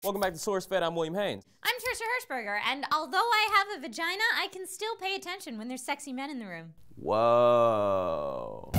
Welcome back to SourceFED, I'm William Haynes. I'm Trisha Hirschberger, and although I have a vagina, I can still pay attention when there's sexy men in the room. Whoa.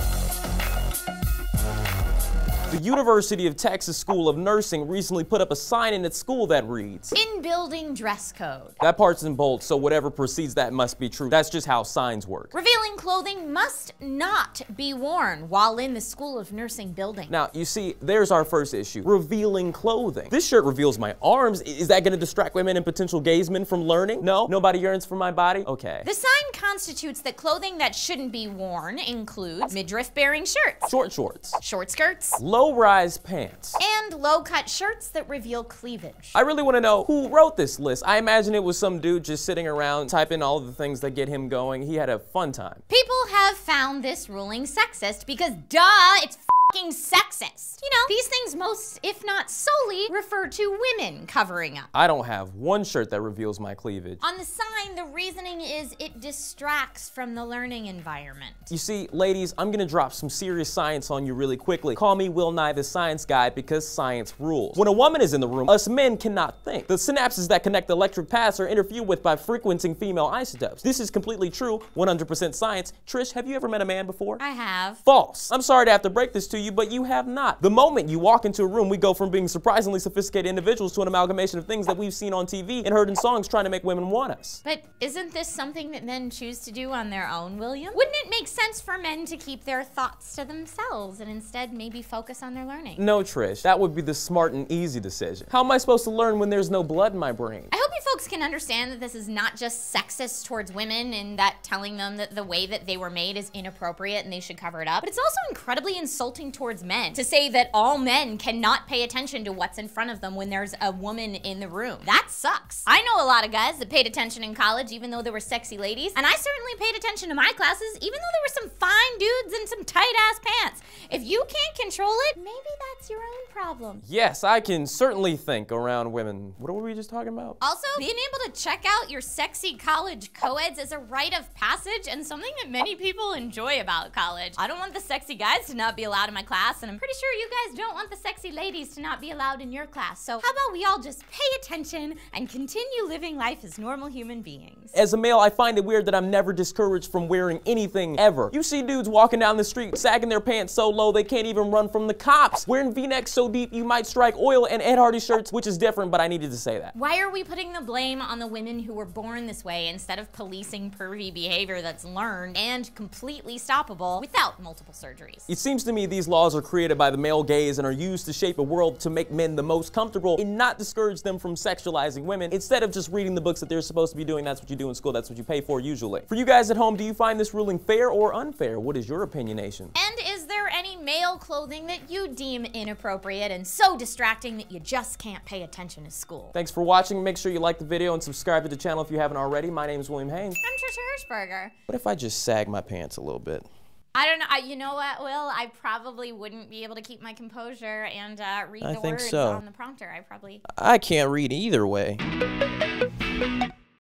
The University of Texas School of Nursing recently put up a sign in its school that reads, "In building dress code." That part's in bold, so whatever precedes that must be true. That's just how signs work. Revealing clothing must not be worn while in the School of Nursing building. Now, you see, there's our first issue. Revealing clothing. This shirt reveals my arms. Is that gonna distract women and potential gays men from learning? No? Nobody yearns for my body? Okay. The sign constitutes that clothing that shouldn't be worn includes midriff-bearing shirts, Short shorts. short skirts, Low-rise pants. and low-cut shirts that reveal cleavage. I really want to know who wrote this list. I imagine it was some dude just sitting around typing all of the things that get him going. He had a fun time. People have found this ruling sexist because, duh, it's fucking sexist. You know, these things most, if not solely, refer to women covering up. I don't have one shirt that reveals my cleavage. On the sign, the reasoning is it distracts from the learning environment. You see, ladies, I'm gonna drop some serious science on you really quickly. Call me Will Nye the Science Guy because science rules. When a woman is in the room, us men cannot think. The synapses that connect the electric paths are interfered with by frequenting female isotopes. This is completely true, 100% science. Trish, have you ever met a man before? I have. False. I'm sorry to have to break this to you, but you have not. The moment you walk into a room, we go from being surprisingly sophisticated individuals to an amalgamation of things that we've seen on TV and heard in songs trying to make women want us. But isn't this something that men choose to do on their own, William? Wouldn't it make sense for men to keep their thoughts to themselves and instead maybe focus on their learning? No, Trish, that would be the smart and easy decision. How am I supposed to learn when there's no blood in my brain? I hope you folks can understand that this is not just sexist towards women and that telling them that the way that they were made is inappropriate and they should cover it up, but it's also incredibly insulting towards men to say that all men cannot pay attention to what's in front of them when there's a woman in the room. That sucks. I know a lot of guys that paid attention in college even though there were sexy ladies, and I certainly paid attention to my classes even though there were some fine dudes in some tight-ass pants. If you can't control it, maybe that's your own problem. Yes, I can certainly think around women. What were we just talking about? Also, being able to check out your sexy college co-eds is a rite of passage and something that many people enjoy about college. I don't want the sexy guys to not be allowed in my class, and I'm pretty sure you guys don't want the sexy ladies to not be allowed in your class. So how about we all just pay attention and continue living life as normal human beings? As a male, I find it weird that I'm never discouraged from wearing anything ever. You see dudes walking down the street, sagging their pants so low they can't even run from the cops, wearing V-necks so deep you might strike oil, and Ed Hardy shirts, which is different, but I needed to say that. Why are we putting the blame on the women who were born this way instead of policing pervy behavior that's learned and completely stoppable without multiple surgeries? It seems to me these laws are created by the male gaze and are used to shape a world to make men the most comfortable and not discourage them from sexualizing women instead of just reading the books that they're supposed to be doing. That's what you do in school, that's what you pay for usually. For you guys at home, do you find this ruling fair or unfair? What is your opinionation? And is there any male clothing that you deem inappropriate and so distracting that you just can't pay attention to school? Thanks for watching. Make sure you like the video and subscribe to the channel if you haven't already. My name is William Haynes. I'm Trisha Hirschberger. What if I just sag my pants a little bit? I don't know. You know what, Will? I probably wouldn't be able to keep my composure and read the words on the prompter. I can't read either way.